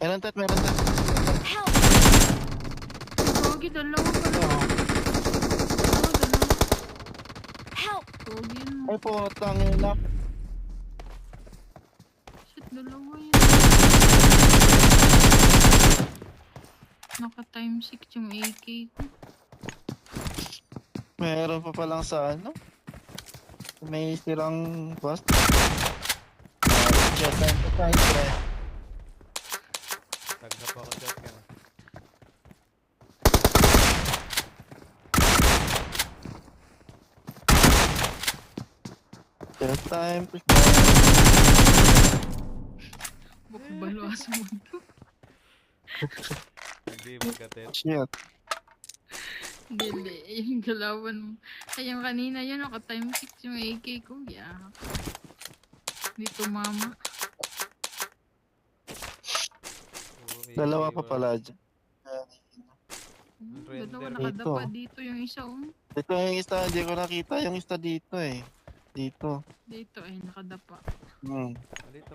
Meron tet, meron tet. Help! Pogi, dalawa pala. Oo. Dalawa. Help! Pogi yun. Ay po, tangin na. Shit, dalawa yun. Naka-time 6 yung AK ko. Meron pa palang sa ano? May sirang bus. Jet time to time, pre. Taghap ako shotgun. Jet time to time. Baka balo sa mundo. Nagbibig ka, Ted. Shit. Dili, yung galawan mo. Ay, yung kanina yun, naka-time 6 yung AK ko. Yeah. Dito, mama. Puro Dalawa AK, pa bro. pala dyan. Dalawa Render. nakadapa dito yung isa. Ito yung isa, hindi ko nakita yung isa dito eh. Dito. Dito nakadapa. Hmm. Dito.